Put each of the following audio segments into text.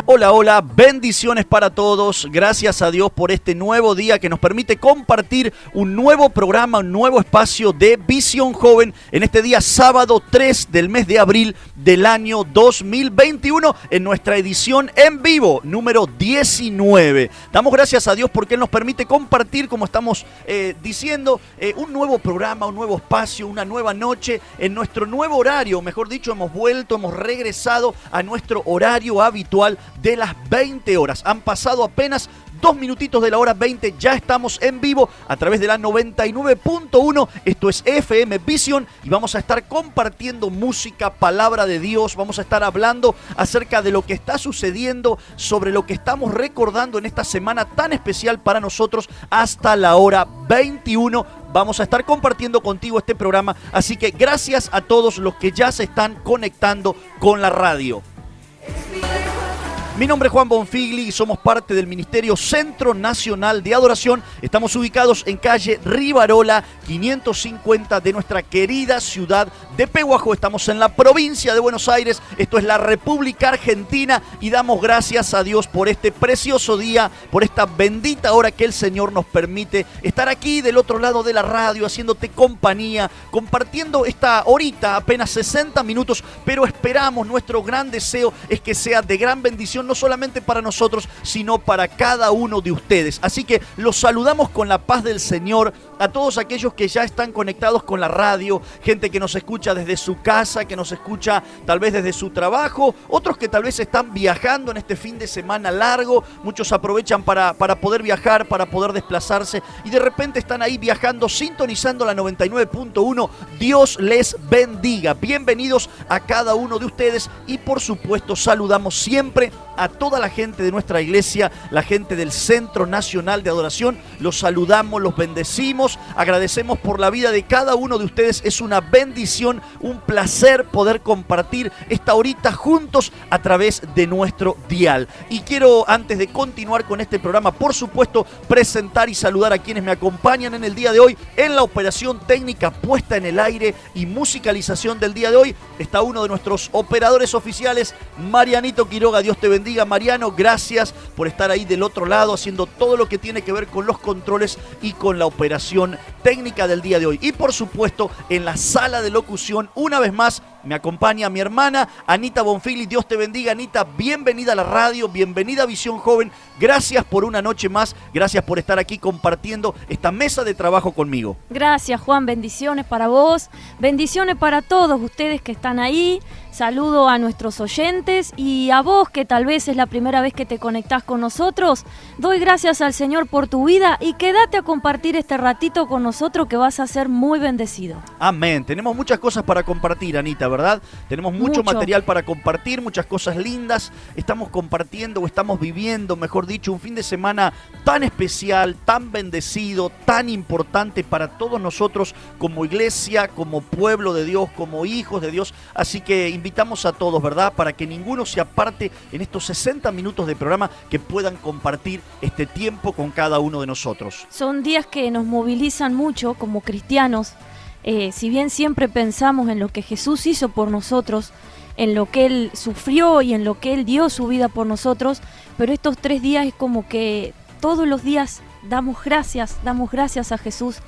Hola, hola, bendiciones para todos. Gracias a Dios por este nuevo día que nos permite compartir un nuevo programa, un nuevo espacio de Visión Joven en este día sábado 3 del mes de abril del año 2021 en nuestra edición en vivo número 19. Damos gracias a Dios porque Él nos permite compartir, como estamos diciendo, un nuevo programa, un nuevo espacio, una nueva noche en nuestro nuevo horario. Mejor dicho, hemos regresado a nuestro horario habitual de las 20 horas. Han pasado apenas 2 minutitos de la hora 20, ya estamos en vivo a través de la 99.1, esto es FM Visión, y vamos a estar compartiendo música, palabra de Dios, vamos a estar hablando acerca de lo que está sucediendo, sobre lo que estamos recordando en esta semana tan especial para nosotros hasta la hora 21. Vamos a estar compartiendo contigo este programa, así que gracias a todos los que ya se están conectando con la radio. Mi nombre es Juan Bonfigli y somos parte del Ministerio Centro Nacional de Adoración. Estamos ubicados en calle Rivarola 550 de nuestra querida ciudad de Pehuajó. Estamos en la provincia de Buenos Aires, esto es la República Argentina, y damos gracias a Dios por este precioso día, por esta bendita hora que el Señor nos permite estar aquí del otro lado de la radio, haciéndote compañía, compartiendo esta horita, apenas 60 minutos, pero esperamos, nuestro gran deseo es que sea de gran bendición, no solamente para nosotros, sino para cada uno de ustedes. Así que los saludamos con la paz del Señor a todos aquellos que ya están conectados con la radio, gente que nos escucha desde su casa, que nos escucha tal vez desde su trabajo, otros que tal vez están viajando en este fin de semana largo, muchos aprovechan para poder viajar, para poder desplazarse, y de repente están ahí viajando, sintonizando la 99.1. Dios les bendiga. Bienvenidos a cada uno de ustedes, y por supuesto saludamos siempre a toda la gente de nuestra iglesia, la gente del Centro Nacional de Adoración. Los saludamos, los bendecimos, agradecemos por la vida de cada uno de ustedes. Es una bendición, un placer poder compartir esta horita juntos a través de nuestro dial. Y quiero, antes de continuar con este programa, por supuesto, presentar y saludar a quienes me acompañan en el día de hoy en la operación técnica, puesta en el aire y musicalización del día de hoy. Está uno de nuestros operadores oficiales, Marianito Quiroga. Dios te bendiga, Mariano, gracias por estar ahí del otro lado haciendo todo lo que tiene que ver con los controles y con la operación técnica del día de hoy. Y por supuesto, en la sala de locución, una vez más, me acompaña mi hermana Anita Bonfigli. Dios te bendiga, Anita, bienvenida a la radio, bienvenida a Visión Joven, gracias por una noche más, gracias por estar aquí compartiendo esta mesa de trabajo conmigo. Gracias, Juan, bendiciones para vos, bendiciones para todos ustedes que están ahí. Saludo a nuestros oyentes y a vos que tal vez es la primera vez que te conectás con nosotros. Doy gracias al Señor por tu vida y quédate a compartir este ratito con nosotros que vas a ser muy bendecido. Amén. Tenemos muchas cosas para compartir, Anita, ¿verdad? Tenemos mucho material para compartir, muchas cosas lindas. Estamos compartiendo o estamos viviendo, mejor dicho, un fin de semana tan especial, tan bendecido, tan importante para todos nosotros como iglesia, como pueblo de Dios, como hijos de Dios. Así que invitamos a todos, ¿verdad? Para que ninguno se aparte en estos 60 minutos de programa, que puedan compartir este tiempo con cada uno de nosotros. Son días que nos movilizan mucho como cristianos. Si bien siempre pensamos en lo que Jesús hizo por nosotros, en lo que Él sufrió y en lo que Él dio su vida por nosotros, pero estos 3 días es como que todos los días damos gracias a Jesús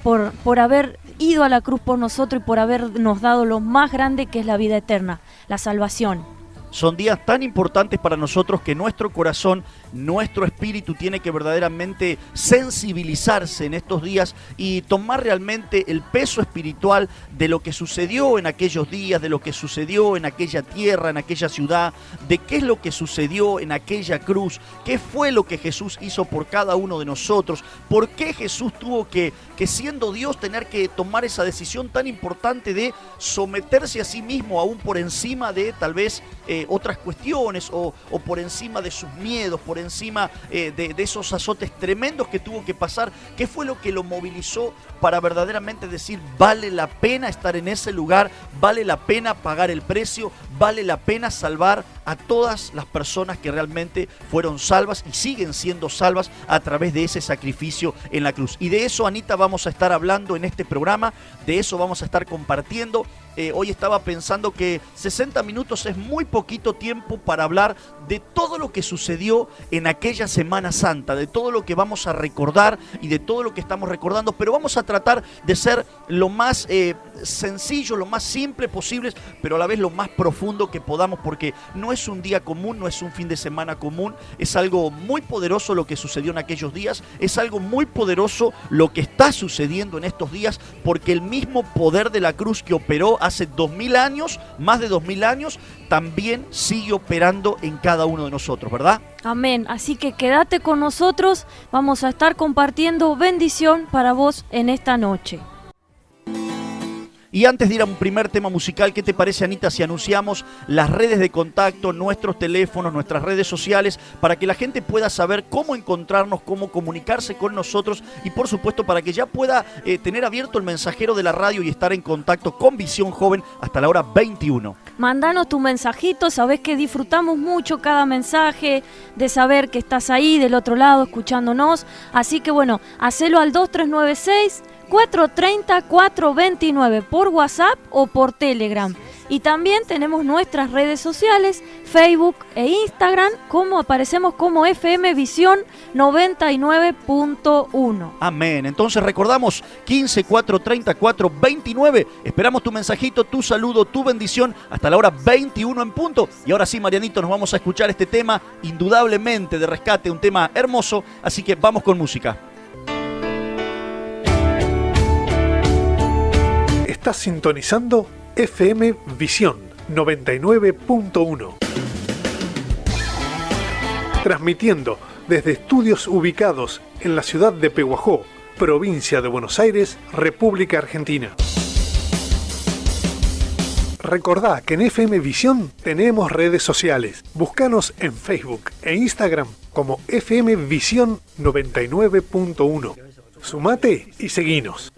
por haber ido a la cruz por nosotros y por habernos dado lo más grande que es la vida eterna, la salvación. Son días tan importantes para nosotros que nuestro corazón, nuestro espíritu tiene que verdaderamente sensibilizarse en estos días y tomar realmente el peso espiritual de lo que sucedió en aquellos días, de lo que sucedió en aquella tierra, en aquella ciudad, de qué es lo que sucedió en aquella cruz, qué fue lo que Jesús hizo por cada uno de nosotros, por qué Jesús tuvo que siendo Dios tener que tomar esa decisión tan importante de someterse a sí mismo aún por encima de tal vez otras cuestiones o por encima de sus miedos, por encima de esos azotes tremendos que tuvo que pasar. ¿Qué fue lo que lo movilizó para verdaderamente decir vale la pena estar en ese lugar, vale la pena pagar el precio, vale la pena salvar a todas las personas que realmente fueron salvas y siguen siendo salvas a través de ese sacrificio en la cruz? Y de eso, Anita, vamos a estar hablando en este programa, de eso vamos a estar compartiendo. hoy estaba pensando que 60 minutos es muy poquito tiempo para hablar de todo lo que sucedió en aquella Semana Santa, de todo lo que vamos a recordar y de todo lo que estamos recordando, pero vamos a tratar de ser lo más sencillo, lo más simple posible, pero a la vez lo más profundo que podamos, porque no es un día común, no es un fin de semana común, es algo muy poderoso lo que sucedió en aquellos días, es algo muy poderoso lo que está sucediendo en estos días, porque el mismo poder de la cruz que operó hace 2000 años, más de 2000 años, también sigue operando en cada uno de nosotros, ¿verdad? Amén. Así que quédate con nosotros, vamos a estar compartiendo bendición para vos en esta noche. Y antes de ir a un primer tema musical, ¿qué te parece, Anita, si anunciamos las redes de contacto, nuestros teléfonos, nuestras redes sociales, para que la gente pueda saber cómo encontrarnos, cómo comunicarse con nosotros y, por supuesto, para que ya pueda tener abierto el mensajero de la radio y estar en contacto con Visión Joven hasta la hora 21? Mandanos tu mensajito, sabés que disfrutamos mucho cada mensaje, de saber que estás ahí del otro lado escuchándonos. Así que bueno, hacelo al 2396 430 429 por WhatsApp o por Telegram. Y también tenemos nuestras redes sociales, Facebook e Instagram, como aparecemos como FM Visión 99.1. Amén. Entonces recordamos 15 430 429. Esperamos tu mensajito, tu saludo, tu bendición hasta la hora 21 en punto. Y ahora sí, Marianito, nos vamos a escuchar este tema indudablemente de rescate, un tema hermoso. Así que vamos con música. Estás sintonizando FM Visión 99.1. Transmitiendo desde estudios ubicados en la ciudad de Pehuajó, provincia de Buenos Aires, República Argentina. Recordá que en FM Visión tenemos redes sociales. Búscanos en Facebook e Instagram como FM Visión 99.1. Sumate y seguinos.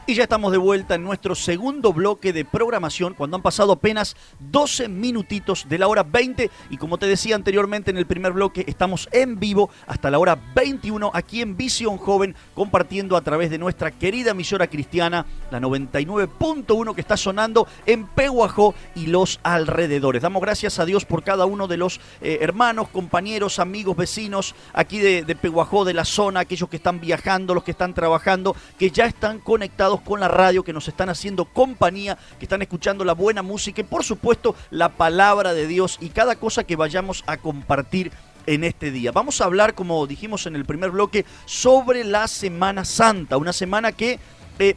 Y ya estamos de vuelta en nuestro segundo bloque de programación, cuando han pasado apenas 12 minutitos de la hora 20. Y como te decía anteriormente en el primer bloque, estamos en vivo hasta la hora 21 aquí en Visión Joven, compartiendo a través de nuestra querida emisora cristiana, la 99.1, que está sonando en Pehuajó y los alrededores. Damos gracias a Dios por cada uno de los hermanos, compañeros, amigos, vecinos aquí de Pehuajó, de la zona, aquellos que están viajando, los que están trabajando, que ya están conectados con la radio, que nos están haciendo compañía, que están escuchando la buena música y, por supuesto, la palabra de Dios y cada cosa que vayamos a compartir en este día. Vamos a hablar, como dijimos en el primer bloque, sobre la Semana Santa, una semana que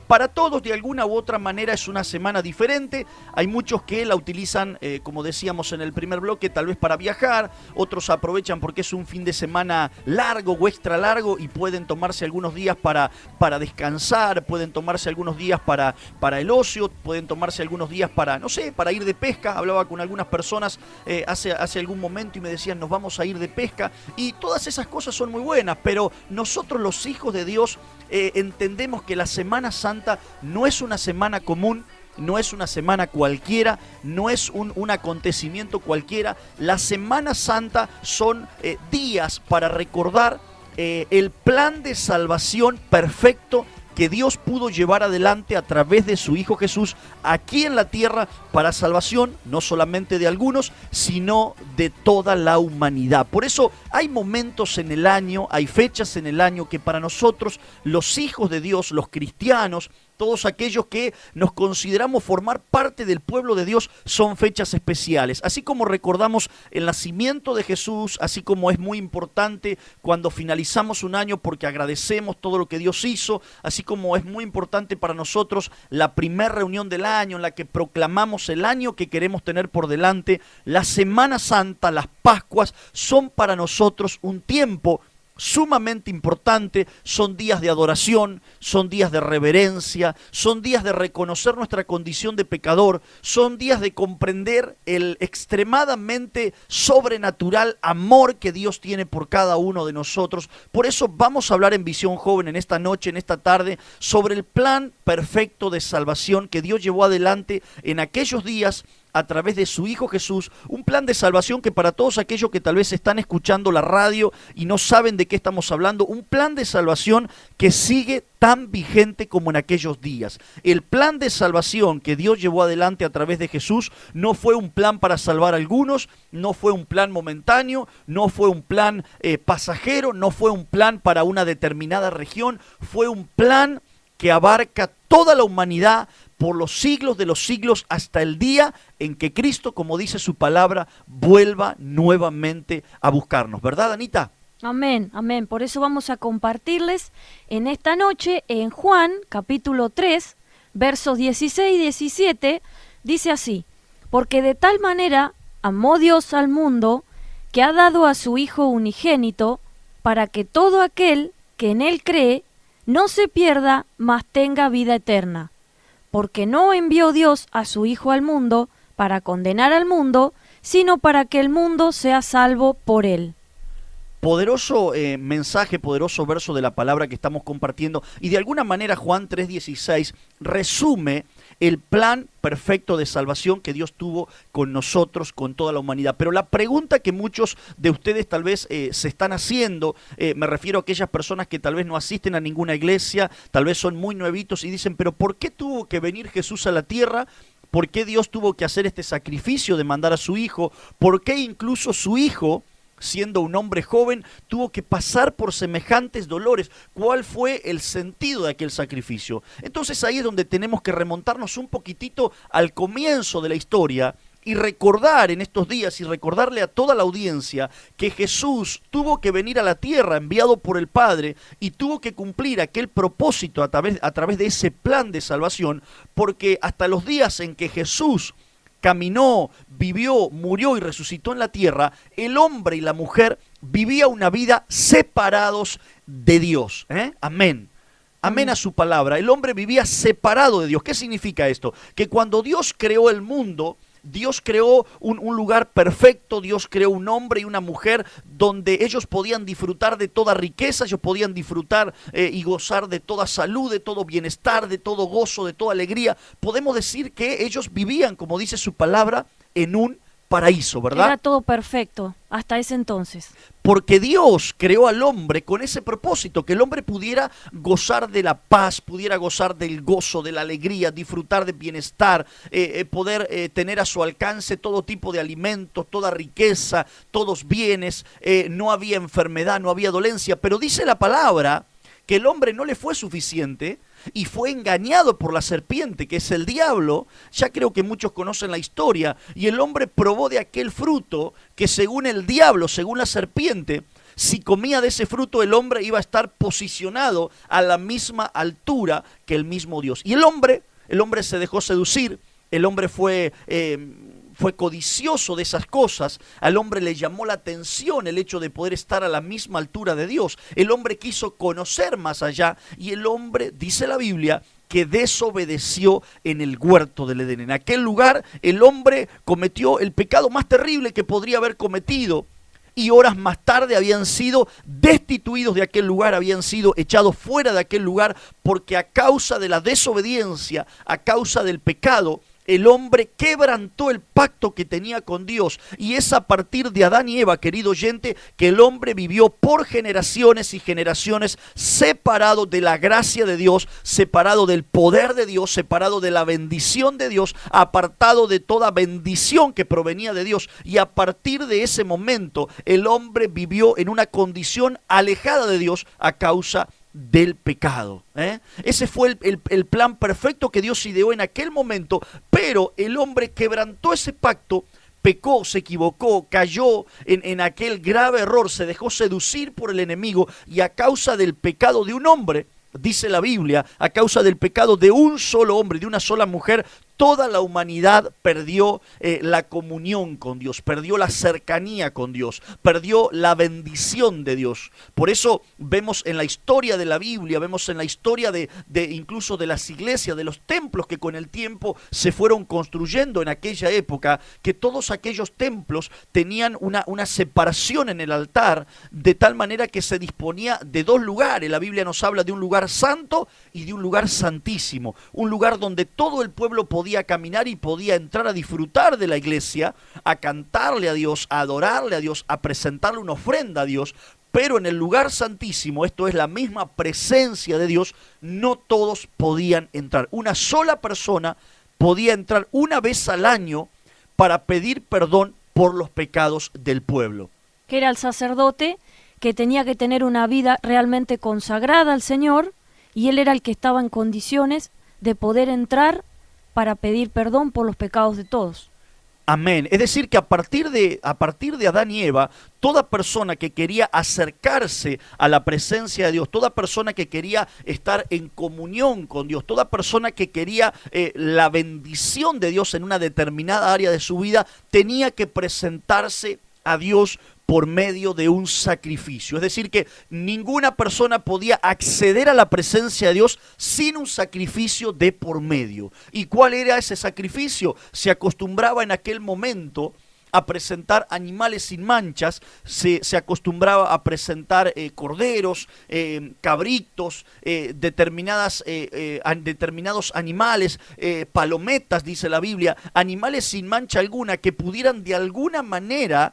para todos de alguna u otra manera es una semana diferente. Hay muchos que la utilizan, como decíamos en el primer bloque, tal vez para viajar, otros aprovechan porque es un fin de semana largo o extra largo y pueden tomarse algunos días para descansar, pueden tomarse algunos días para el ocio, pueden tomarse algunos días para, no sé, para ir de pesca. Hablaba con algunas personas hace algún momento y me decían, nos vamos a ir de pesca, y todas esas cosas son muy buenas, pero nosotros los hijos de Dios entendemos que la Semana Santa no es una semana común, no es una semana cualquiera, no es un acontecimiento cualquiera. La Semana Santa son días para recordar el plan de salvación perfecto que Dios pudo llevar adelante a través de su Hijo Jesús aquí en la tierra para salvación, no solamente de algunos, sino de toda la humanidad. Por eso hay momentos en el año, hay fechas en el año que para nosotros, los hijos de Dios, los cristianos, todos aquellos que nos consideramos formar parte del pueblo de Dios, son fechas especiales. Así como recordamos el nacimiento de Jesús, así como es muy importante cuando finalizamos un año porque agradecemos todo lo que Dios hizo, así como es muy importante para nosotros la primera reunión del año en la que proclamamos el año que queremos tener por delante, la Semana Santa, las Pascuas, son para nosotros un tiempo sumamente importante. Son días de adoración, son días de reverencia, son días de reconocer nuestra condición de pecador, son días de comprender el extremadamente sobrenatural amor que Dios tiene por cada uno de nosotros. Por eso vamos a hablar en Visión Joven en esta noche, en esta tarde, sobre el plan perfecto de salvación que Dios llevó adelante en aquellos días a través de su Hijo Jesús, un plan de salvación que para todos aquellos que tal vez están escuchando la radio y no saben de qué estamos hablando, un plan de salvación que sigue tan vigente como en aquellos días. El plan de salvación que Dios llevó adelante a través de Jesús no fue un plan para salvar a algunos, no fue un plan momentáneo, no fue un plan pasajero, no fue un plan para una determinada región, fue un plan que abarca toda la humanidad por los siglos de los siglos hasta el día en que Cristo, como dice su palabra, vuelva nuevamente a buscarnos. ¿Verdad, Anita? Amén, amén. Por eso vamos a compartirles en esta noche en Juan, capítulo 3, versos 16 y 17, dice así: porque de tal manera amó Dios al mundo, que ha dado a su Hijo unigénito, para que todo aquel que en él cree no se pierda, mas tenga vida eterna. Porque no envió Dios a su Hijo al mundo para condenar al mundo, sino para que el mundo sea salvo por él. Poderoso mensaje, poderoso verso de la palabra que estamos compartiendo, y de alguna manera Juan 3:16 resume el plan perfecto de salvación que Dios tuvo con nosotros, con toda la humanidad. Pero la pregunta que muchos de ustedes tal vez se están haciendo, me refiero a aquellas personas que tal vez no asisten a ninguna iglesia, tal vez son muy nuevitos y dicen, pero ¿por qué tuvo que venir Jesús a la tierra? ¿Por qué Dios tuvo que hacer este sacrificio de mandar a su Hijo? ¿Por qué incluso su Hijo, siendo un hombre joven, tuvo que pasar por semejantes dolores? ¿Cuál fue el sentido de aquel sacrificio? Entonces ahí es donde tenemos que remontarnos un poquitito al comienzo de la historia y recordar en estos días y recordarle a toda la audiencia que Jesús tuvo que venir a la tierra enviado por el Padre y tuvo que cumplir aquel propósito a través de ese plan de salvación, porque hasta los días en que Jesús caminó, vivió, murió y resucitó en la tierra, el hombre y la mujer vivían una vida separados de Dios. Amén. Amén a su palabra. El hombre vivía separado de Dios. ¿Qué significa esto? Que cuando Dios creó el mundo, Dios creó un lugar perfecto, Dios creó un hombre y una mujer donde ellos podían disfrutar de toda riqueza, ellos podían disfrutar y gozar de toda salud, de todo bienestar, de todo gozo, de toda alegría. Podemos decir que ellos vivían, como dice su palabra, en un paraíso, ¿verdad? Era todo perfecto hasta ese entonces. Porque Dios creó al hombre con ese propósito, que el hombre pudiera gozar de la paz, pudiera gozar del gozo, de la alegría, disfrutar de bienestar, poder tener a su alcance todo tipo de alimentos, toda riqueza, todos bienes, no había enfermedad, no había dolencia, pero dice la palabra que el hombre no le fue suficiente y fue engañado por la serpiente, que es el diablo. Ya creo que muchos conocen la historia, y el hombre probó de aquel fruto que según el diablo, según la serpiente, si comía de ese fruto el hombre iba a estar posicionado a la misma altura que el mismo Dios. Y el hombre se dejó seducir, el hombre fue codicioso de esas cosas, al hombre le llamó la atención el hecho de poder estar a la misma altura de Dios, el hombre quiso conocer más allá, y el hombre, dice la Biblia, que desobedeció en el huerto del Edén. En aquel lugar el hombre cometió el pecado más terrible que podría haber cometido, y horas más tarde habían sido destituidos de aquel lugar, habían sido echados fuera de aquel lugar, porque a causa de la desobediencia, a causa del pecado, el hombre quebrantó el pacto que tenía con Dios, y es a partir de Adán y Eva, querido oyente, que el hombre vivió por generaciones y generaciones separado de la gracia de Dios, separado del poder de Dios, separado de la bendición de Dios, apartado de toda bendición que provenía de Dios, y a partir de ese momento el hombre vivió en una condición alejada de Dios a causa del pecado. Ese fue el plan perfecto que Dios ideó en aquel momento, pero el hombre quebrantó ese pacto, pecó, se equivocó, cayó en aquel grave error, se dejó seducir por el enemigo, y a causa del pecado de un hombre, dice la Biblia, a causa del pecado de un solo hombre, de una sola mujer, toda la humanidad perdió la comunión con Dios, perdió la cercanía con Dios, perdió la bendición de Dios. Por eso vemos en la historia de la Biblia, vemos en la historia de incluso de las iglesias, de los templos que con el tiempo se fueron construyendo en aquella época, que todos aquellos templos tenían una separación en el altar, de tal manera que se disponía de dos lugares. La Biblia nos habla de un lugar santo y de un lugar santísimo, un lugar donde todo el pueblo podía podía caminar y podía entrar a disfrutar de la iglesia, a cantarle a Dios, a adorarle a Dios, a presentarle una ofrenda a Dios, pero en el lugar santísimo, esto es la misma presencia de Dios, no todos podían entrar. Una sola persona podía entrar una vez al año para pedir perdón por los pecados del pueblo. Que era el sacerdote, que tenía que tener una vida realmente consagrada al Señor, y él era el que estaba en condiciones de poder entrar para pedir perdón por los pecados de todos. Amén. Es decir, que a partir de Adán y Eva, toda persona que quería acercarse a la presencia de Dios, toda persona que quería estar en comunión con Dios, toda persona que quería la bendición de Dios en una determinada área de su vida, tenía que presentarse a Dios por medio de un sacrificio. Es decir, que ninguna persona podía acceder a la presencia de Dios sin un sacrificio de por medio. ¿Y cuál era ese sacrificio? Se acostumbraba en aquel momento a presentar animales sin manchas, se acostumbraba a presentar corderos, cabritos, determinados animales, palometas, dice la Biblia, animales sin mancha alguna que pudieran de alguna manera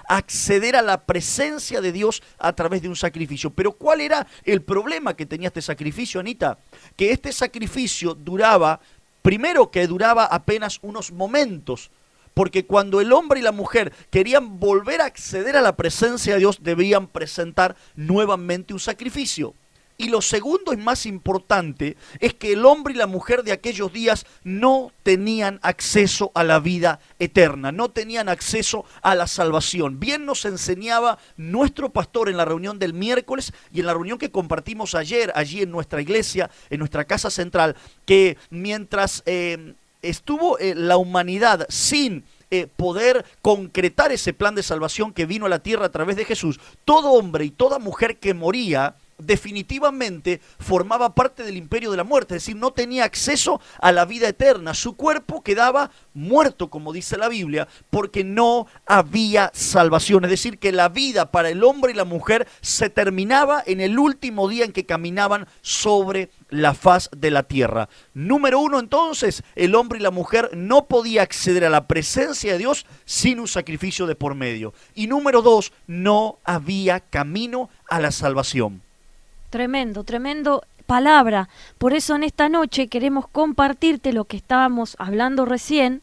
acceder a la presencia de Dios a través de un sacrificio. Pero ¿cuál era el problema que tenía este sacrificio, Anita? Que este sacrificio duraba apenas unos momentos, porque cuando el hombre y la mujer querían volver a acceder a la presencia de Dios, debían presentar nuevamente un sacrificio. Y lo segundo y más importante es que el hombre y la mujer de aquellos días no tenían acceso a la vida eterna, no tenían acceso a la salvación. Bien nos enseñaba nuestro pastor en la reunión del miércoles y en la reunión que compartimos ayer allí en nuestra iglesia, en nuestra casa central, que mientras estuvo la humanidad sin poder concretar ese plan de salvación que vino a la tierra a través de Jesús, todo hombre y toda mujer que moría definitivamente formaba parte del imperio de la muerte, es decir, no tenía acceso a la vida eterna. Su cuerpo quedaba muerto, como dice la Biblia, porque no había salvación. Es decir, que la vida para el hombre y la mujer se terminaba en el último día en que caminaban sobre la faz de la tierra. Número uno, entonces, el hombre y la mujer no podía acceder a la presencia de Dios sin un sacrificio de por medio. Y número dos, no había camino a la salvación. Tremendo, tremendo palabra. Por eso en esta noche queremos compartirte lo que estábamos hablando recién,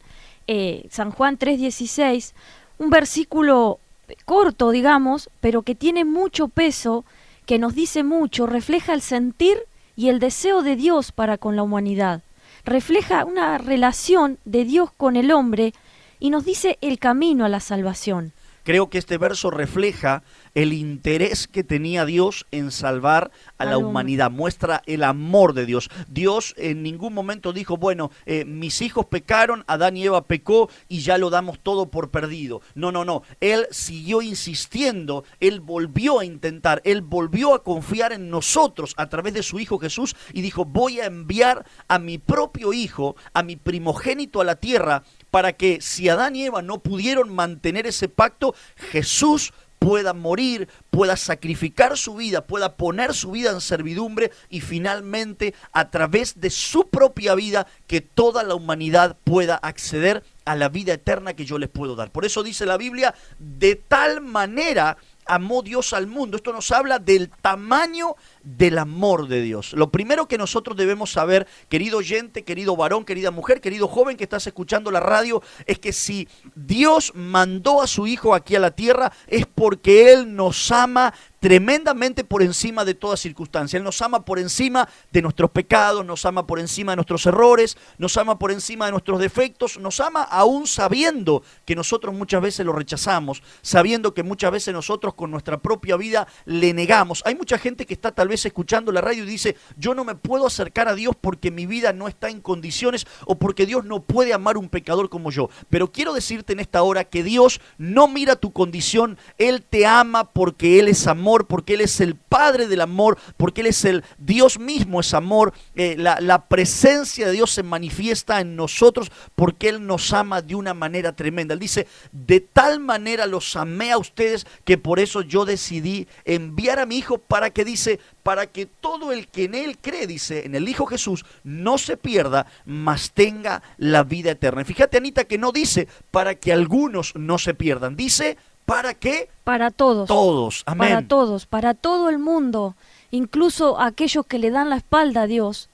San Juan 3:16, un versículo corto, digamos, pero que tiene mucho peso, que nos dice mucho, refleja el sentir y el deseo de Dios para con la humanidad. Refleja una relación de Dios con el hombre y nos dice el camino a la salvación. Creo que este verso refleja el interés que tenía Dios en salvar a la humanidad, muestra el amor de Dios. Dios en ningún momento dijo, bueno, mis hijos pecaron, Adán y Eva pecó y ya lo damos todo por perdido. No. Él siguió insistiendo, Él volvió a intentar, Él volvió a confiar en nosotros a través de su Hijo Jesús y dijo, voy a enviar a mi propio Hijo, a mi primogénito a la tierra, para que si Adán y Eva no pudieron mantener ese pacto, Jesús pueda morir, pueda sacrificar su vida, pueda poner su vida en servidumbre y finalmente a través de su propia vida que toda la humanidad pueda acceder a la vida eterna que yo les puedo dar. Por eso dice la Biblia, de tal manera amó Dios al mundo. Esto nos habla del tamaño del amor de Dios. Lo primero que nosotros debemos saber, querido oyente, querido varón, querida mujer, querido joven que estás escuchando la radio, es que si Dios mandó a su Hijo aquí a la tierra, es porque Él nos ama tremendamente por encima de toda circunstancia. Él nos ama por encima de nuestros pecados, nos ama por encima de nuestros errores, nos ama por encima de nuestros defectos, nos ama aún sabiendo que nosotros muchas veces lo rechazamos, sabiendo que muchas veces nosotros con nuestra propia vida le negamos. Hay mucha gente que está tal vez escuchando la radio y dice, yo no me puedo acercar a Dios porque mi vida no está en condiciones o porque Dios no puede amar a un pecador como yo. Pero quiero decirte en esta hora que Dios no mira tu condición, Él te ama porque Él es amor amor, porque Él es el Padre del amor, porque Él es el Dios mismo, es amor. La presencia de Dios se manifiesta en nosotros porque Él nos ama de una manera tremenda. Él dice, de tal manera los amé a ustedes que por eso yo decidí enviar a mi Hijo para que, dice, para que todo el que en Él cree, dice, en el Hijo Jesús, no se pierda, mas tenga la vida eterna. Y fíjate, Anita, que no dice para que algunos no se pierdan, dice para que Para todos. todos, amén. Para todos, para todo el mundo, incluso aquellos que le dan la espalda a Dios.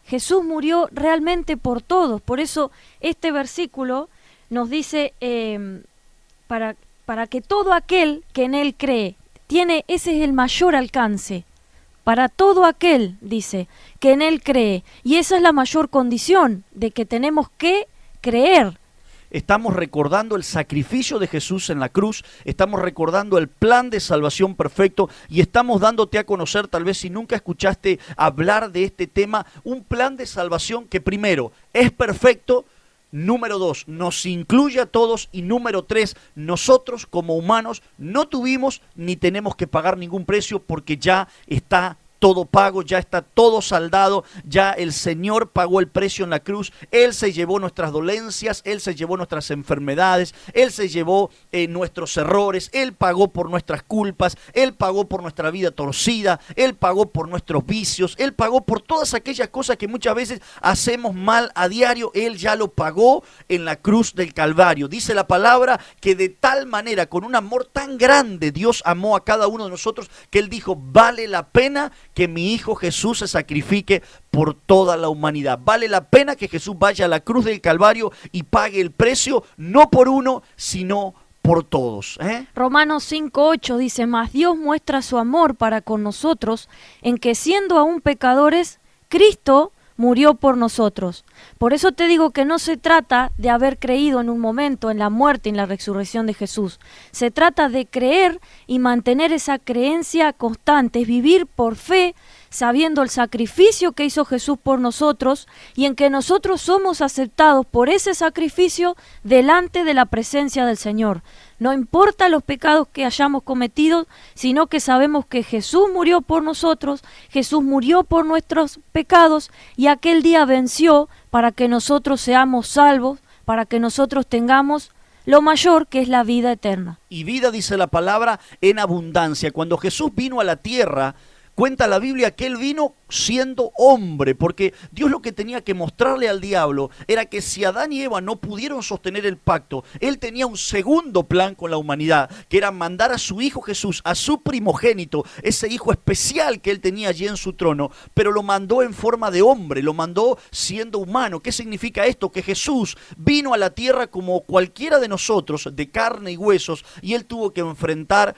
Jesús murió realmente por todos. Por eso este versículo nos dice para que todo aquel que en Él cree, ese es el mayor alcance. Para todo aquel, dice, que en Él cree. Y esa es la mayor condición de que tenemos que creer. Estamos recordando el sacrificio de Jesús en la cruz, estamos recordando el plan de salvación perfecto y estamos dándote a conocer, tal vez si nunca escuchaste hablar de este tema, un plan de salvación que primero es perfecto, número 2, nos incluye a todos y número 3, nosotros como humanos no tuvimos ni tenemos que pagar ningún precio porque ya está todo pago, ya está todo saldado, ya el Señor pagó el precio en la cruz, Él se llevó nuestras dolencias, Él se llevó nuestras enfermedades, Él se llevó nuestros errores, Él pagó por nuestras culpas, Él pagó por nuestra vida torcida, Él pagó por nuestros vicios, Él pagó por todas aquellas cosas que muchas veces hacemos mal a diario, Él ya lo pagó en la cruz del Calvario. Dice la palabra que de tal manera, con un amor tan grande, Dios amó a cada uno de nosotros, que Él dijo, vale la pena que mi Hijo Jesús se sacrifique por toda la humanidad. Vale la pena que Jesús vaya a la cruz del Calvario y pague el precio, no por uno, sino por todos. Romanos 5:8 dice, mas Dios muestra su amor para con nosotros, en que siendo aún pecadores, Cristo murió por nosotros. Por eso te digo que no se trata de haber creído en un momento en la muerte y en la resurrección de Jesús. Se trata de creer y mantener esa creencia constante, es vivir por fe, sabiendo el sacrificio que hizo Jesús por nosotros y en que nosotros somos aceptados por ese sacrificio delante de la presencia del Señor. No importa los pecados que hayamos cometido, sino que sabemos que Jesús murió por nosotros, Jesús murió por nuestros pecados y aquel día venció para que nosotros seamos salvos, para que nosotros tengamos lo mayor que es la vida eterna. Y vida, dice la palabra, en abundancia. Cuando Jesús vino a la tierra, cuenta la Biblia que Él vino siendo hombre, porque Dios lo que tenía que mostrarle al diablo era que si Adán y Eva no pudieron sostener el pacto, Él tenía un segundo plan con la humanidad, que era mandar a su Hijo Jesús, a su primogénito, ese Hijo especial que Él tenía allí en su trono, pero lo mandó en forma de hombre, lo mandó siendo humano. ¿Qué significa esto? Que Jesús vino a la tierra como cualquiera de nosotros, de carne y huesos, y Él tuvo que enfrentar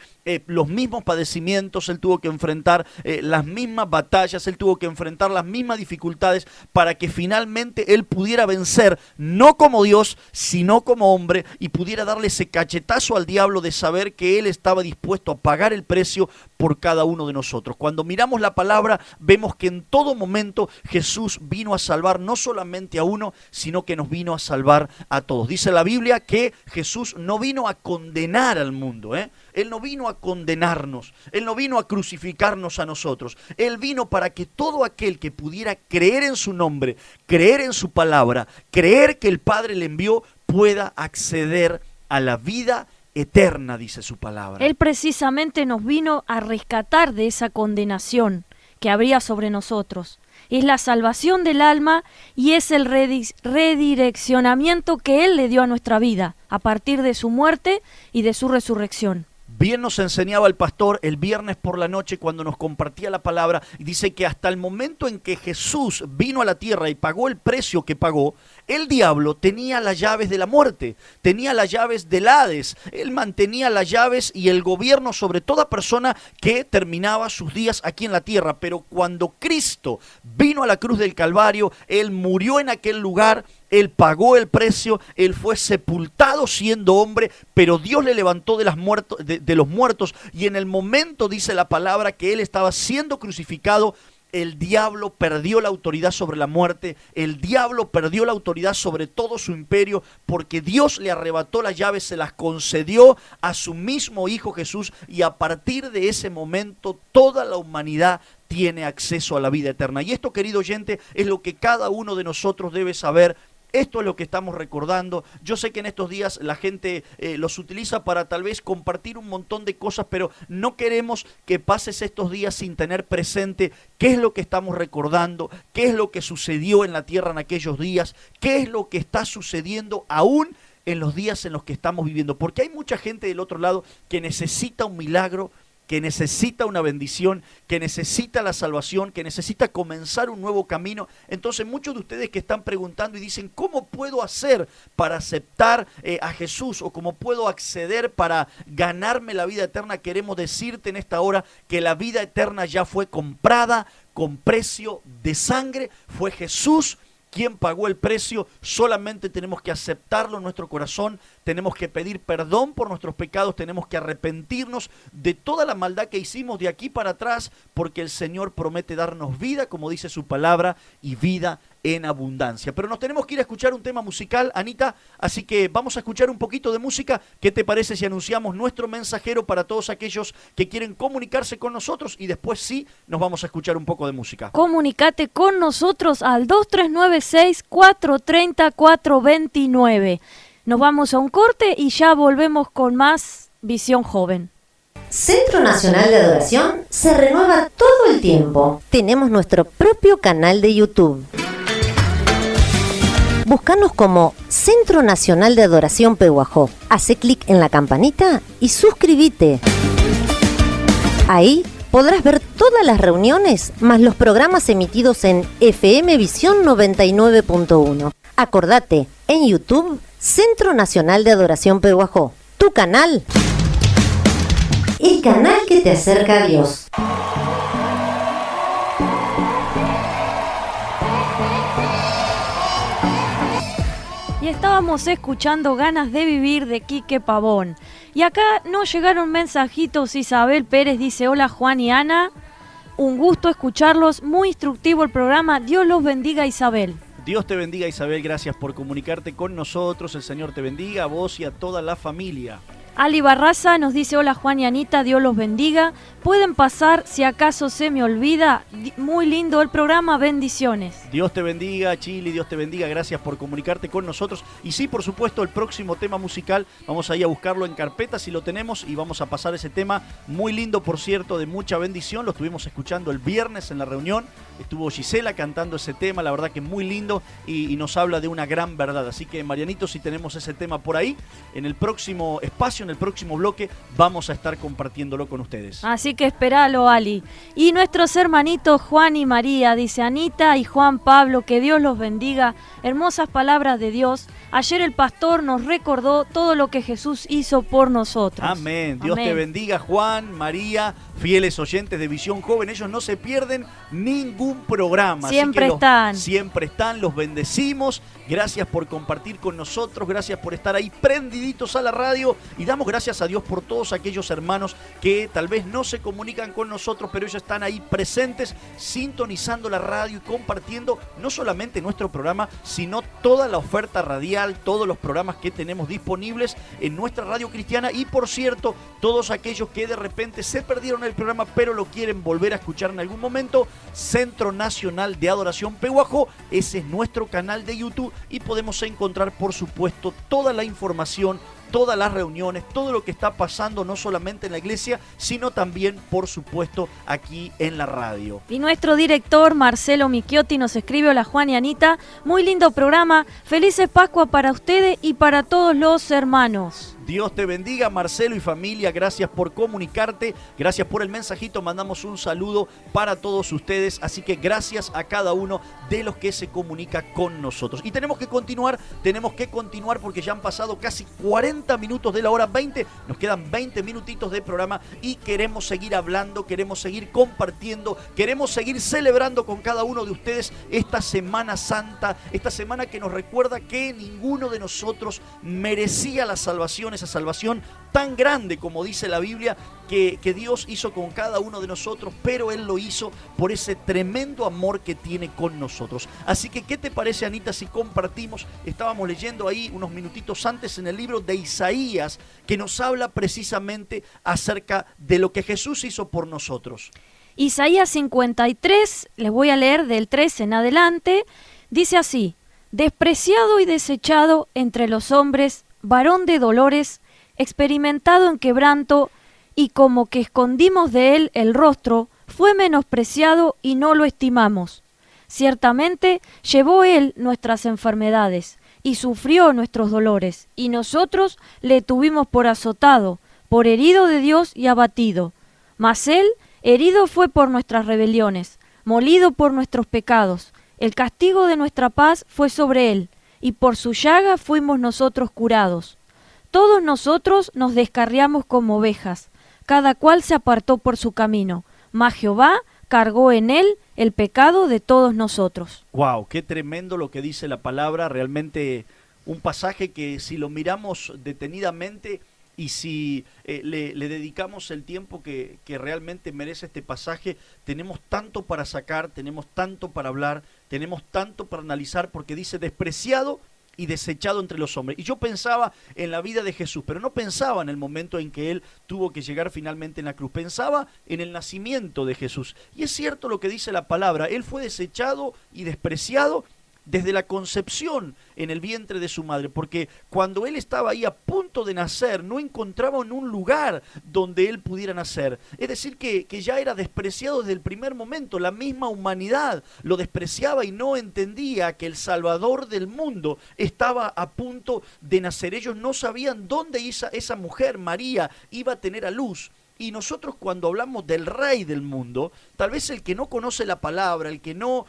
los mismos padecimientos, Él tuvo que enfrentar las mismas batallas, Él tuvo que enfrentar las mismas dificultades para que finalmente Él pudiera vencer, no como Dios, sino como hombre, y pudiera darle ese cachetazo al diablo de saber que Él estaba dispuesto a pagar el precio por cada uno de nosotros. Cuando miramos la palabra, vemos que en todo momento Jesús vino a salvar no solamente a uno, sino que nos vino a salvar a todos. Dice la Biblia que Jesús no vino a condenar al mundo, Él no vino a condenarnos, Él no vino a crucificarnos a nosotros, Él vino para que todo aquel que pudiera creer en su nombre, creer en su palabra, creer que el Padre le envió, pueda acceder a la vida eterna, dice su palabra. Él precisamente nos vino a rescatar de esa condenación que habría sobre nosotros. Es la salvación del alma y es el redireccionamiento que Él le dio a nuestra vida a partir de su muerte y de su resurrección. Bien nos enseñaba el pastor el viernes por la noche cuando nos compartía la palabra, y dice que hasta el momento en que Jesús vino a la tierra y pagó el precio que pagó, el diablo tenía las llaves de la muerte, tenía las llaves del Hades, él mantenía las llaves y el gobierno sobre toda persona que terminaba sus días aquí en la tierra. Pero cuando Cristo vino a la cruz del Calvario, Él murió en aquel lugar, Él pagó el precio, Él fue sepultado siendo hombre, pero Dios le levantó de los muertos, y en el momento, dice la palabra, que Él estaba siendo crucificado, el diablo perdió la autoridad sobre la muerte, el diablo perdió la autoridad sobre todo su imperio, porque Dios le arrebató las llaves, se las concedió a su mismo Hijo Jesús, y a partir de ese momento toda la humanidad tiene acceso a la vida eterna. Y esto, querido oyente, es lo que cada uno de nosotros debe saber. Esto es lo que estamos recordando. Yo sé que en estos días la gente los utiliza para tal vez compartir un montón de cosas, pero no queremos que pases estos días sin tener presente qué es lo que estamos recordando, qué es lo que sucedió en la tierra en aquellos días, qué es lo que está sucediendo aún en los días en los que estamos viviendo. Porque hay mucha gente del otro lado que necesita un milagro, que necesita una bendición, que necesita la salvación, que necesita comenzar un nuevo camino. Entonces muchos de ustedes que están preguntando y dicen, ¿cómo puedo hacer para aceptar a Jesús? ¿O cómo puedo acceder para ganarme la vida eterna? Queremos decirte en esta hora que la vida eterna ya fue comprada con precio de sangre. Fue Jesús quien pagó el precio. Solamente tenemos que aceptarlo en nuestro corazón, tenemos que pedir perdón por nuestros pecados, tenemos que arrepentirnos de toda la maldad que hicimos de aquí para atrás, porque el Señor promete darnos vida, como dice su palabra, y vida en abundancia. Pero nos tenemos que ir a escuchar un tema musical, Anita, así que vamos a escuchar un poquito de música. ¿Qué te parece si anunciamos nuestro mensajero para todos aquellos que quieren comunicarse con nosotros? Y después sí, nos vamos a escuchar un poco de música. Comunicate con nosotros al 2396-430-429. Nos vamos a un corte y ya volvemos con más Visión Joven. Centro Nacional de Adoración se renueva todo el tiempo. Tenemos nuestro propio canal de YouTube. Búscanos como Centro Nacional de Adoración Pehuajó. Hace clic en la campanita y suscríbete. Ahí podrás ver todas las reuniones más los programas emitidos en FM Visión 99.1. Acordate, en YouTube, Centro Nacional de Adoración Pehuajó. Tu canal. El canal que te acerca a Dios. Y estábamos escuchando Ganas de Vivir de Quique Pavón. Y acá nos llegaron mensajitos. Isabel Pérez dice: hola Juan y Ana, un gusto escucharlos, muy instructivo el programa, Dios los bendiga. Isabel. Dios te bendiga, Isabel, gracias por comunicarte con nosotros, el Señor te bendiga, a vos y a toda la familia. Ali Barraza nos dice: hola Juan y Anita, Dios los bendiga. Pueden pasar si acaso se me olvida. Muy lindo el programa, bendiciones. Dios te bendiga, Chili, Dios te bendiga, gracias por comunicarte con nosotros. Y sí, por supuesto, el próximo tema musical, vamos a ir a buscarlo en carpeta si lo tenemos y vamos a pasar ese tema muy lindo, por cierto, de mucha bendición. Lo estuvimos escuchando el viernes en la reunión, estuvo Gisela cantando ese tema, la verdad que muy lindo y nos habla de una gran verdad. Así que, Marianito, si tenemos ese tema por ahí, en el próximo espacio, en el próximo bloque, vamos a estar compartiéndolo con ustedes. Así que espéralo, Ali. Y nuestros hermanitos Juan y María, dice Anita y Juan Pablo, que Dios los bendiga. Hermosas palabras de Dios. Ayer el pastor nos recordó todo lo que Jesús hizo por nosotros. Amén. Dios te bendiga, Juan, María, fieles oyentes de Visión Joven. Ellos no se pierden ningún programa. Siempre Siempre están, los bendecimos. Gracias por compartir con nosotros, gracias por estar ahí prendiditos a la radio y damos gracias a Dios por todos aquellos hermanos que tal vez no se comunican con nosotros, pero ellos están ahí presentes, sintonizando la radio y compartiendo no solamente nuestro programa, sino toda la oferta radial, todos los programas que tenemos disponibles en nuestra radio cristiana. Y por cierto, todos aquellos que de repente se perdieron el programa pero lo quieren volver a escuchar en algún momento, Centro Nacional de Adoración Pehuajó, ese es nuestro canal de YouTube y podemos encontrar, por supuesto, toda la información, todas las reuniones, todo lo que está pasando no solamente en la iglesia, sino también, por supuesto, aquí en la radio. Y nuestro director Marcelo Michiotti nos escribe: hola Juan y Anita, muy lindo programa, felices Pascua para ustedes y para todos los hermanos. Dios te bendiga, Marcelo y familia, gracias por comunicarte, gracias por el mensajito, mandamos un saludo para todos ustedes, así que gracias a cada uno de los que se comunica con nosotros. Y tenemos que continuar porque ya han pasado casi 40 minutos de la hora 20, nos quedan 20 minutitos de programa y queremos seguir hablando, queremos seguir compartiendo, queremos seguir celebrando con cada uno de ustedes esta Semana Santa, esta semana que nos recuerda que ninguno de nosotros merecía la salvación. Esa salvación tan grande, como dice la Biblia, que Dios hizo con cada uno de nosotros, pero Él lo hizo por ese tremendo amor que tiene con nosotros. Así que, ¿qué te parece, Anita, si compartimos? Estábamos leyendo ahí unos minutitos antes en el libro de Isaías, que nos habla precisamente acerca de lo que Jesús hizo por nosotros. Isaías 53, les voy a leer del 3 en adelante, dice así: despreciado y desechado entre los hombres, varón de dolores, experimentado en quebranto, y como que escondimos de él el rostro, fue menospreciado y no lo estimamos. Ciertamente llevó él nuestras enfermedades y sufrió nuestros dolores, y nosotros le tuvimos por azotado, por herido de Dios y abatido. Mas él herido fue por nuestras rebeliones, molido por nuestros pecados. El castigo de nuestra paz fue sobre él, y por su llaga fuimos nosotros curados. Todos nosotros nos descarriamos como ovejas, cada cual se apartó por su camino, mas Jehová cargó en él el pecado de todos nosotros. Wow, qué tremendo lo que dice la palabra, realmente un pasaje que si lo miramos detenidamente y si le dedicamos el tiempo que realmente merece este pasaje, tenemos tanto para sacar, tenemos tanto para hablar, tenemos tanto para analizar, porque dice despreciado y desechado entre los hombres. Y yo pensaba en la vida de Jesús, pero no pensaba en el momento en que Él tuvo que llegar finalmente en la cruz. Pensaba en el nacimiento de Jesús. Y es cierto lo que dice la palabra, Él fue desechado y despreciado desde la concepción en el vientre de su madre, porque cuando Él estaba ahí a punto de nacer, no encontraba en un lugar donde Él pudiera nacer. Es decir, que ya era despreciado desde el primer momento. La misma humanidad lo despreciaba y no entendía que el Salvador del mundo estaba a punto de nacer. Ellos no sabían dónde esa mujer, María, iba a tener a luz. Y nosotros, cuando hablamos del Rey del mundo, tal vez el que no conoce la palabra, el que no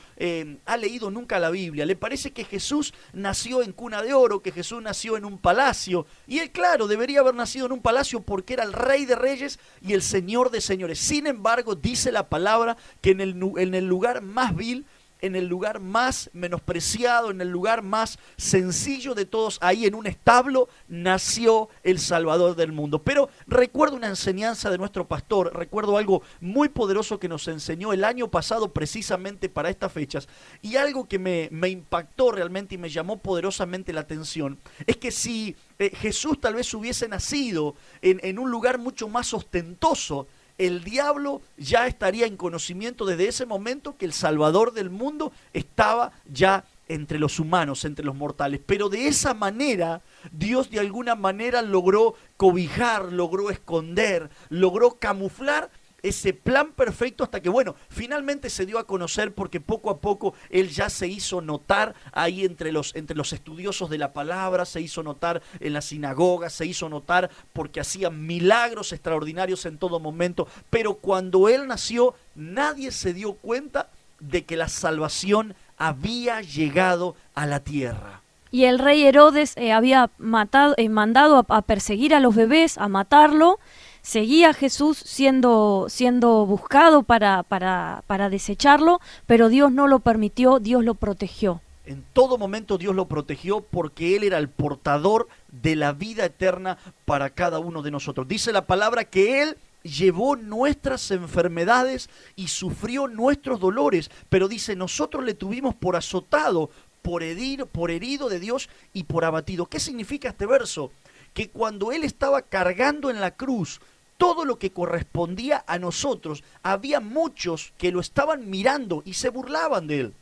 ha leído nunca la Biblia, le parece que Jesús nació en cuna de oro, que Jesús nació en un palacio. Y él, claro, debería haber nacido en un palacio porque era el Rey de Reyes y el Señor de Señores. Sin embargo, dice la palabra que en el lugar más vil, en el lugar más menospreciado, en el lugar más sencillo de todos, ahí en un establo, nació el Salvador del mundo. Pero recuerdo una enseñanza de nuestro pastor, recuerdo algo muy poderoso que nos enseñó el año pasado precisamente para estas fechas, y algo que me impactó realmente y me llamó poderosamente la atención, es que si Jesús tal vez hubiese nacido en un lugar mucho más ostentoso, el diablo ya estaría en conocimiento desde ese momento que el Salvador del mundo estaba ya entre los humanos, entre los mortales. Pero de esa manera, Dios de alguna manera logró cobijar, logró esconder, logró camuflar ese plan perfecto hasta que, bueno, finalmente se dio a conocer, porque poco a poco Él ya se hizo notar ahí entre los estudiosos de la palabra, se hizo notar en las sinagogas, se hizo notar porque hacía milagros extraordinarios en todo momento. Pero cuando Él nació, nadie se dio cuenta de que la salvación había llegado a la tierra. Y el rey Herodes había mandado a perseguir a los bebés, a matarlo. Seguía Jesús siendo buscado para desecharlo, pero Dios no lo permitió, Dios lo protegió. En todo momento Dios lo protegió porque Él era el portador de la vida eterna para cada uno de nosotros. Dice la palabra que Él llevó nuestras enfermedades y sufrió nuestros dolores, pero dice, nosotros le tuvimos por azotado, por herido de Dios y por abatido. ¿Qué significa este verso? Que cuando Él estaba cargando en la cruz todo lo que correspondía a nosotros, había muchos que lo estaban mirando y se burlaban de Él.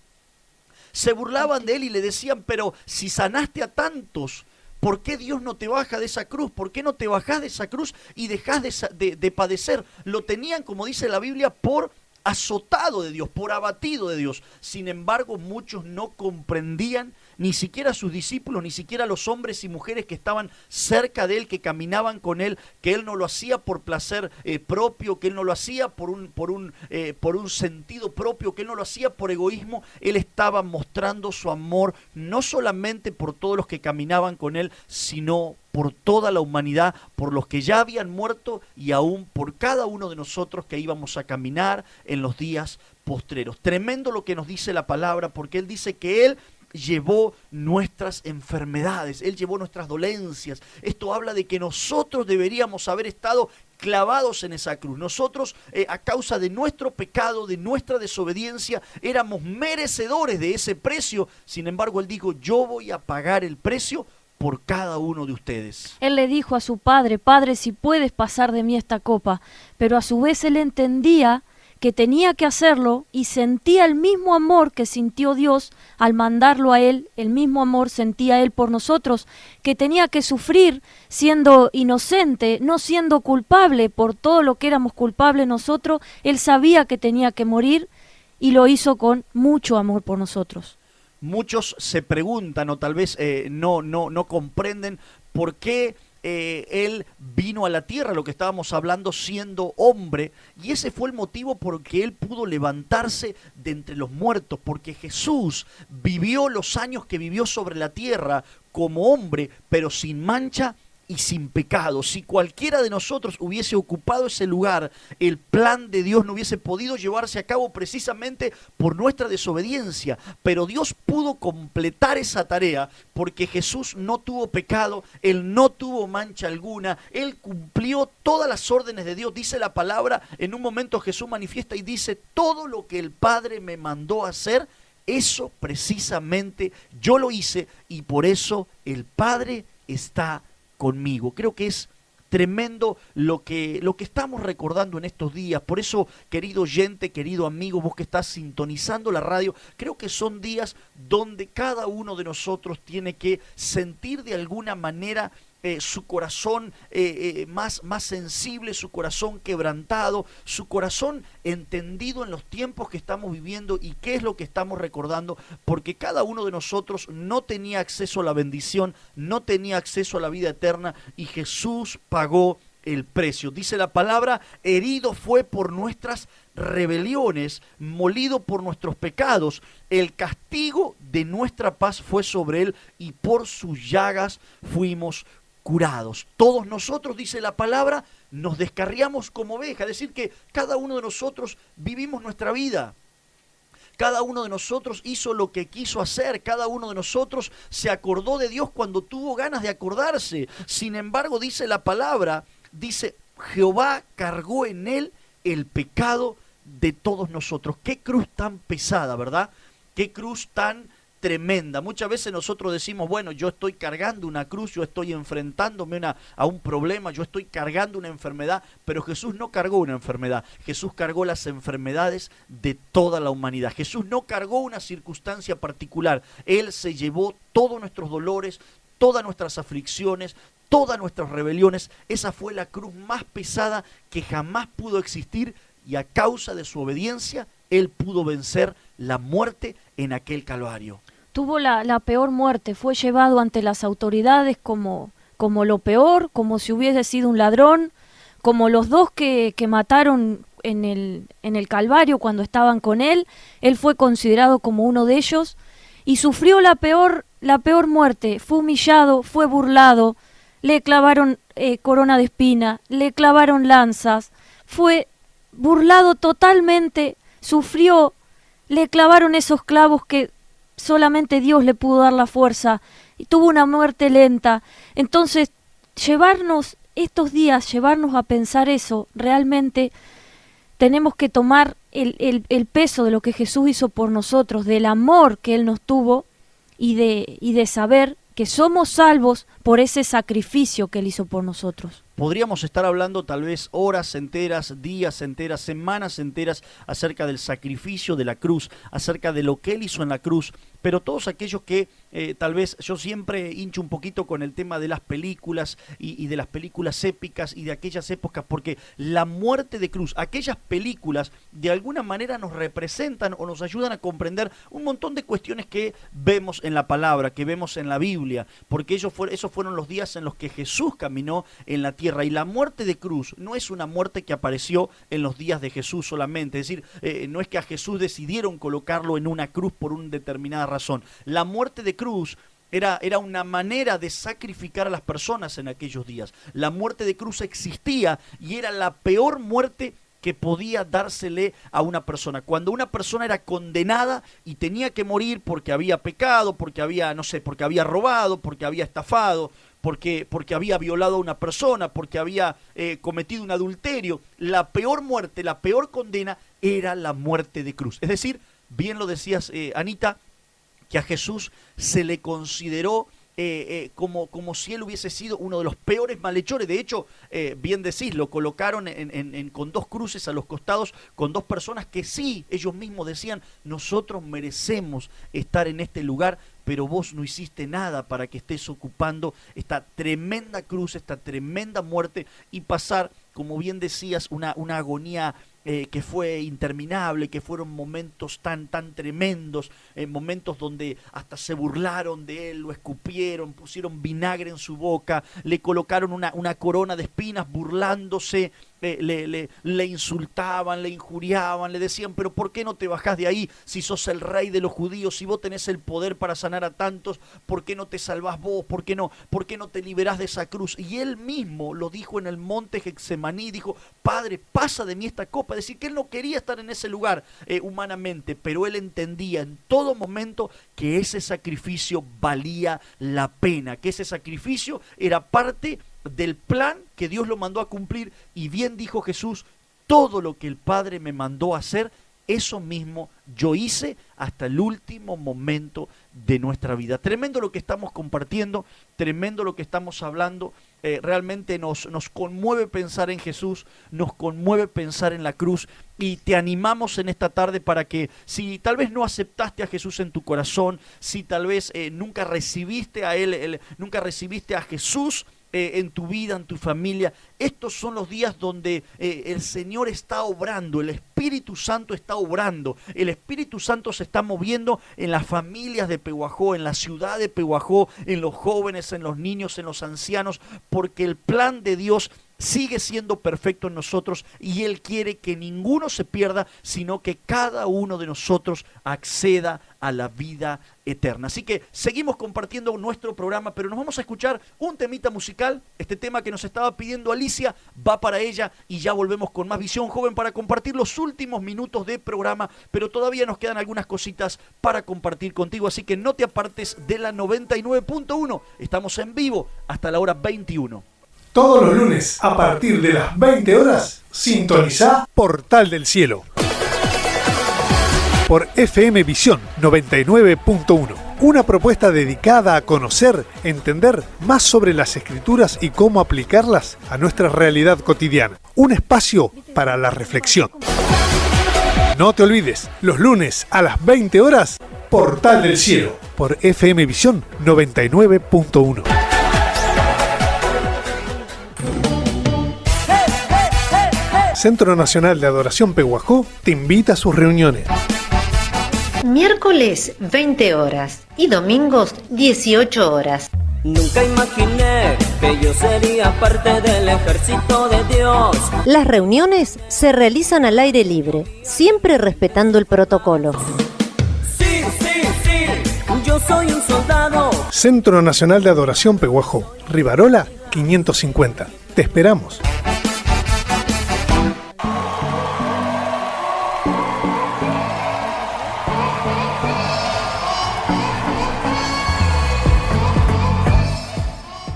Se burlaban de Él y le decían, pero si sanaste a tantos, ¿por qué Dios no te baja de esa cruz? ¿Por qué no te bajás de esa cruz y dejás de padecer? Lo tenían, como dice la Biblia, por azotado de Dios, por abatido de Dios. Sin embargo, muchos no comprendían, ni siquiera sus discípulos, ni siquiera los hombres y mujeres que estaban cerca de Él, que caminaban con Él, que Él no lo hacía por placer propio, que Él no lo hacía por un sentido propio, que Él no lo hacía por egoísmo. Él estaba mostrando su amor no solamente por todos los que caminaban con Él, sino por toda la humanidad, por los que ya habían muerto y aún por cada uno de nosotros que íbamos a caminar en los días postreros. Tremendo lo que nos dice la palabra, porque Él dice que Él llevó nuestras enfermedades, Él llevó nuestras dolencias. Esto habla de que nosotros deberíamos haber estado clavados en esa cruz. Nosotros, a causa de nuestro pecado, de nuestra desobediencia, éramos merecedores de ese precio. Sin embargo, Él dijo, yo voy a pagar el precio por cada uno de ustedes. Él le dijo a su padre, Padre, si puedes pasar de mí esta copa, pero a su vez él entendía que tenía que hacerlo y sentía el mismo amor que sintió Dios al mandarlo a él, el mismo amor sentía él por nosotros, que tenía que sufrir siendo inocente, no siendo culpable por todo lo que éramos culpables nosotros. Él sabía que tenía que morir y lo hizo con mucho amor por nosotros. Muchos se preguntan o tal vez no comprenden por qué Él vino a la tierra, lo que estábamos hablando, siendo hombre, y ese fue el motivo por que Él pudo levantarse de entre los muertos, porque Jesús vivió los años que vivió sobre la tierra como hombre, pero sin mancha y sin pecado. Si cualquiera de nosotros hubiese ocupado ese lugar, el plan de Dios no hubiese podido llevarse a cabo precisamente por nuestra desobediencia. Pero Dios pudo completar esa tarea porque Jesús no tuvo pecado, Él no tuvo mancha alguna, Él cumplió todas las órdenes de Dios. Dice la palabra, en un momento Jesús manifiesta y dice, todo lo que el Padre me mandó a hacer, eso precisamente yo lo hice y por eso el Padre está conmigo. Creo que es tremendo lo que estamos recordando en estos días. Por eso, querido oyente, querido amigo, vos que estás sintonizando la radio, creo que son días donde cada uno de nosotros tiene que sentir de alguna manera su corazón más sensible, su corazón quebrantado, su corazón entendido en los tiempos que estamos viviendo y qué es lo que estamos recordando, porque cada uno de nosotros no tenía acceso a la bendición, no tenía acceso a la vida eterna y Jesús pagó el precio. Dice la palabra, herido fue por nuestras rebeliones, molido por nuestros pecados, el castigo de nuestra paz fue sobre él y por sus llagas fuimos curados. Todos nosotros, dice la palabra, nos descarriamos como ovejas, es decir que cada uno de nosotros vivimos nuestra vida. Cada uno de nosotros hizo lo que quiso hacer, cada uno de nosotros se acordó de Dios cuando tuvo ganas de acordarse. Sin embargo, dice la palabra, dice, Jehová cargó en él el pecado de todos nosotros. Qué cruz tan pesada, ¿verdad? Qué cruz tan tremenda. Muchas veces nosotros decimos, bueno, yo estoy cargando una cruz, yo estoy enfrentándome a un problema, yo estoy cargando una enfermedad, pero Jesús no cargó una enfermedad, Jesús cargó las enfermedades de toda la humanidad. Jesús no cargó una circunstancia particular, Él se llevó todos nuestros dolores, todas nuestras aflicciones, todas nuestras rebeliones. Esa fue la cruz más pesada que jamás pudo existir y a causa de su obediencia, Él pudo vencer la muerte en aquel Calvario. Tuvo la peor muerte, fue llevado ante las autoridades como lo peor, como si hubiese sido un ladrón, como los dos que mataron en el Calvario cuando estaban con él fue considerado como uno de ellos y sufrió la peor muerte, fue humillado, fue burlado, le clavaron corona de espina, le clavaron lanzas, fue burlado totalmente, sufrió, le clavaron esos clavos que solamente Dios le pudo dar la fuerza y tuvo una muerte lenta. Entonces, llevarnos estos días, llevarnos a pensar eso, realmente tenemos que tomar el peso de lo que Jesús hizo por nosotros, del amor que Él nos tuvo y de saber que somos salvos por ese sacrificio que Él hizo por nosotros. Podríamos estar hablando tal vez horas enteras, días enteras, semanas enteras acerca del sacrificio de la cruz, acerca de lo que Él hizo en la cruz, pero todos aquellos que tal vez yo siempre hincho un poquito con el tema de las películas y de las películas épicas y de aquellas épocas, porque la muerte de cruz, aquellas películas de alguna manera nos representan o nos ayudan a comprender un montón de cuestiones que vemos en la palabra, que vemos en la Biblia, porque esos fueron los días en los que Jesús caminó en la tierra. Y la muerte de cruz no es una muerte que apareció en los días de Jesús solamente, es decir, no es que a Jesús decidieron colocarlo en una cruz por una determinada razón. La muerte de cruz era una manera de sacrificar a las personas en aquellos días. La muerte de cruz existía y era la peor muerte que podía dársele a una persona. Cuando una persona era condenada y tenía que morir porque había pecado, porque había, no sé, porque había robado, porque había estafado, porque había violado a una persona, porque había cometido un adulterio, la peor muerte, la peor condena era la muerte de cruz. Es decir, bien lo decías, Anita, que a Jesús se le consideró como si él hubiese sido uno de los peores malhechores. De hecho, bien decís, lo colocaron con dos cruces a los costados, con dos personas que sí, ellos mismos decían, nosotros merecemos estar en este lugar, pero vos no hiciste nada para que estés ocupando esta tremenda cruz, esta tremenda muerte, y pasar, como bien decías, una agonía que fue interminable, que fueron momentos tan tremendos, momentos donde hasta se burlaron de él, lo escupieron, pusieron vinagre en su boca, le colocaron una corona de espinas burlándose, le insultaban, le injuriaban, le decían, pero ¿por qué no te bajás de ahí si sos el rey de los judíos, si vos tenés el poder para sanar a tantos? ¿Por qué no te salvás vos? ¿Por qué no te liberás de esa cruz? Y él mismo lo dijo en el monte Getsemaní, dijo, Padre, pasa de mí esta copa. Es decir, que él no quería estar en ese lugar humanamente, pero él entendía en todo momento que ese sacrificio valía la pena, que ese sacrificio era parte del plan que Dios lo mandó a cumplir. Y bien dijo Jesús, todo lo que el Padre me mandó a hacer, eso mismo yo hice hasta el último momento de nuestra vida. Tremendo lo que estamos compartiendo, tremendo lo que estamos hablando. Realmente nos conmueve pensar en Jesús, nos conmueve pensar en la cruz, y te animamos en esta tarde para que, si tal vez no aceptaste a Jesús en tu corazón, si tal vez nunca recibiste a Él, nunca recibiste a Jesús en tu vida, en tu familia, estos son los días donde el Señor está obrando, el Espíritu Santo está obrando, el Espíritu Santo se está moviendo en las familias de Pehuajó, en la ciudad de Pehuajó, en los jóvenes, en los niños, en los ancianos, porque el plan de Dios sigue siendo perfecto en nosotros, y Él quiere que ninguno se pierda, sino que cada uno de nosotros acceda a la vida eterna. Así que seguimos compartiendo nuestro programa, pero nos vamos a escuchar un temita musical. Este tema que nos estaba pidiendo Alicia va para ella, y ya volvemos con más Visión Joven para compartir los últimos minutos de programa, pero todavía nos quedan algunas cositas para compartir contigo, así que no te apartes de la 99.1. Estamos en vivo hasta la hora 21. Todos los lunes, a partir de las 20 horas, sintoniza Portal del Cielo por FM Visión 99.1. Una propuesta dedicada a conocer, entender más sobre las Escrituras y cómo aplicarlas a nuestra realidad cotidiana. Un espacio para la reflexión. No te olvides, los lunes a las 20 horas, Portal del Cielo por FM Visión 99.1. Centro Nacional de Adoración Pehuajó te invita a sus reuniones. Miércoles 20 horas y domingos 18 horas. Nunca imaginé que yo sería parte del ejército de Dios. Las reuniones se realizan al aire libre, siempre respetando el protocolo. Sí, yo soy un soldado. Centro Nacional de Adoración Pehuajó, Rivarola 550. Te esperamos.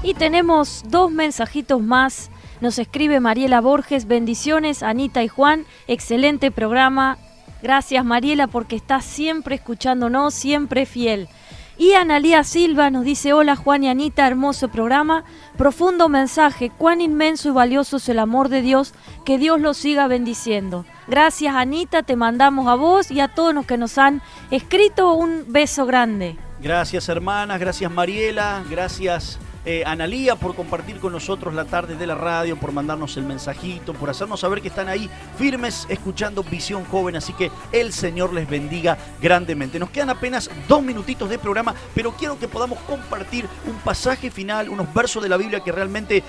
Y tenemos dos mensajitos más. Nos escribe Mariela Borges: bendiciones Anita y Juan, excelente programa. Gracias Mariela, porque estás siempre escuchándonos, siempre fiel. Y Analía Silva nos dice: hola Juan y Anita, hermoso programa, profundo mensaje, cuán inmenso y valioso es el amor de Dios, que Dios los siga bendiciendo. Gracias Anita, te mandamos a vos y a todos los que nos han escrito un beso grande. Gracias hermanas, gracias Mariela, gracias Analía por compartir con nosotros la tarde de la radio, por mandarnos el mensajito, por hacernos saber que están ahí firmes escuchando Visión Joven, así que el Señor les bendiga grandemente. Nos quedan apenas 2 minutitos de programa, pero quiero que podamos compartir un pasaje final, unos versos de la Biblia que realmente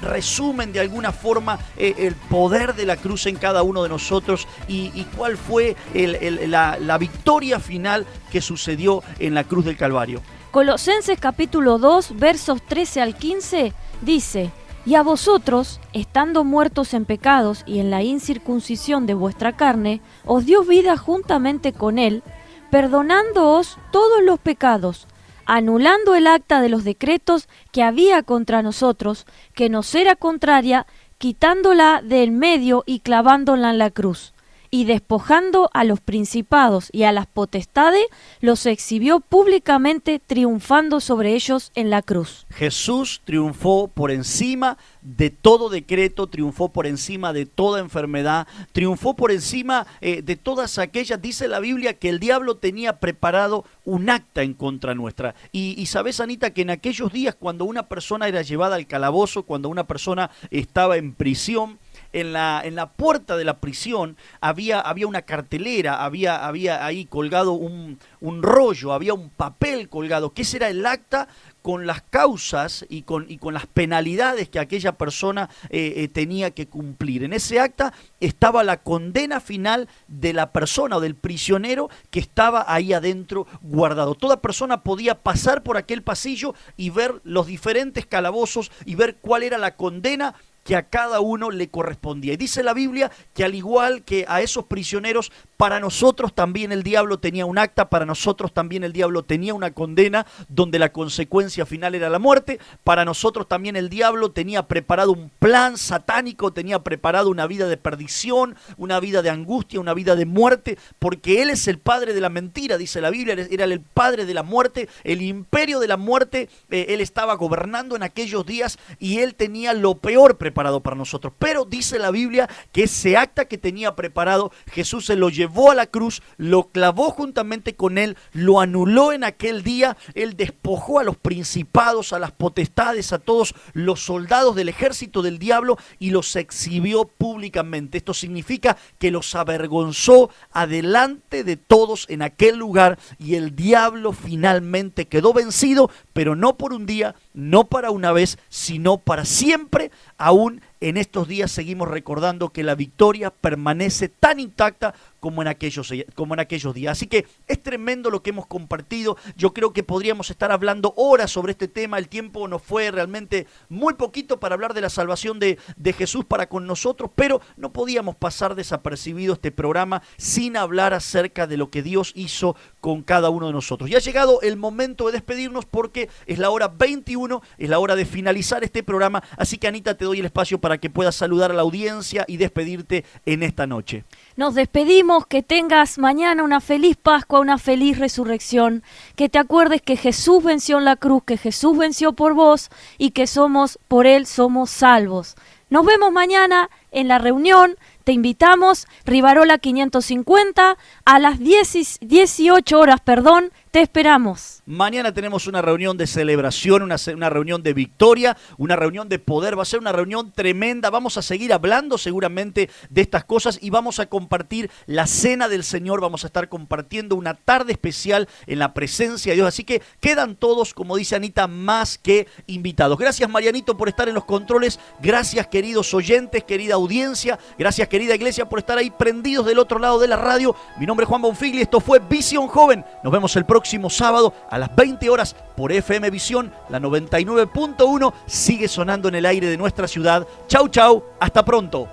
resumen de alguna forma el poder de la cruz en cada uno de nosotros y cuál fue la victoria final que sucedió en la cruz del Calvario. Colosenses capítulo 2, versos 13 al 15, dice: Y a vosotros, estando muertos en pecados y en la incircuncisión de vuestra carne, os dio vida juntamente con él, perdonándoos todos los pecados, anulando el acta de los decretos que había contra nosotros, que nos era contraria, quitándola del medio y clavándola en la cruz. Y despojando a los principados y a las potestades, los exhibió públicamente, triunfando sobre ellos en la cruz. Jesús triunfó por encima de todo decreto, triunfó por encima de toda enfermedad, triunfó por encima de todas aquellas. Dice la Biblia que el diablo tenía preparado un acta en contra nuestra. Y sabes, Anita, que en aquellos días, cuando una persona era llevada al calabozo, cuando una persona estaba en prisión, en la puerta de la prisión había una cartelera, había ahí colgado un rollo, había un papel colgado, que ese era el acta con las causas y con las penalidades que aquella persona tenía que cumplir. En ese acta estaba la condena final de la persona o del prisionero que estaba ahí adentro guardado. Toda persona podía pasar por aquel pasillo y ver los diferentes calabozos y ver cuál era la condena que a cada uno le correspondía. Y dice la Biblia que al igual que a esos prisioneros, para nosotros también el diablo tenía un acta, para nosotros también el diablo tenía una condena donde la consecuencia final era la muerte, para nosotros también el diablo tenía preparado un plan satánico, tenía preparado una vida de perdición, una vida de angustia, una vida de muerte, porque él es el padre de la mentira, dice la Biblia, era el padre de la muerte, el imperio de la muerte, él estaba gobernando en aquellos días y él tenía lo peor preparado para nosotros. Pero dice la Biblia que ese acta que tenía preparado, Jesús se lo llevó a la cruz, lo clavó juntamente con él, lo anuló en aquel día, él despojó a los principados, a las potestades, a todos los soldados del ejército del diablo y los exhibió públicamente. Esto significa que los avergonzó adelante de todos en aquel lugar y el diablo finalmente quedó vencido, pero no por un día, no para una vez, sino para siempre. Aún en estos días seguimos recordando que la victoria permanece tan intacta como en aquellos días. Así que es tremendo lo que hemos compartido. Yo creo que podríamos estar hablando horas sobre este tema. El tiempo nos fue realmente muy poquito para hablar de la salvación de Jesús para con nosotros, pero no podíamos pasar desapercibido este programa sin hablar acerca de lo que Dios hizo con cada uno de nosotros. Ya ha llegado el momento de despedirnos porque es la hora 21, es la hora de finalizar este programa. Así que, Anita, te doy el espacio para que puedas saludar a la audiencia y despedirte en esta noche. Nos despedimos, que tengas mañana una feliz Pascua, una feliz resurrección, que te acuerdes que Jesús venció en la cruz, que Jesús venció por vos y que por Él somos salvos. Nos vemos mañana en la reunión, te invitamos, Rivarola 550, a las 18 horas, te esperamos. Mañana tenemos una reunión de celebración, una reunión de victoria, una reunión de poder, va a ser una reunión tremenda, vamos a seguir hablando seguramente de estas cosas y vamos a compartir la cena del Señor, vamos a estar compartiendo una tarde especial en la presencia de Dios, así que quedan todos, como dice Anita, más que invitados. Gracias, Marianito, por estar en los controles, gracias, queridos oyentes, querida audiencia, gracias, querida iglesia, por estar ahí prendidos del otro lado de la radio. Mi nombre es Juan Bonfigli, esto fue Visión Joven, nos vemos el próximo sábado a las 20 horas por FM Visión, la 99.1 sigue sonando en el aire de nuestra ciudad. Chau, chau, hasta pronto.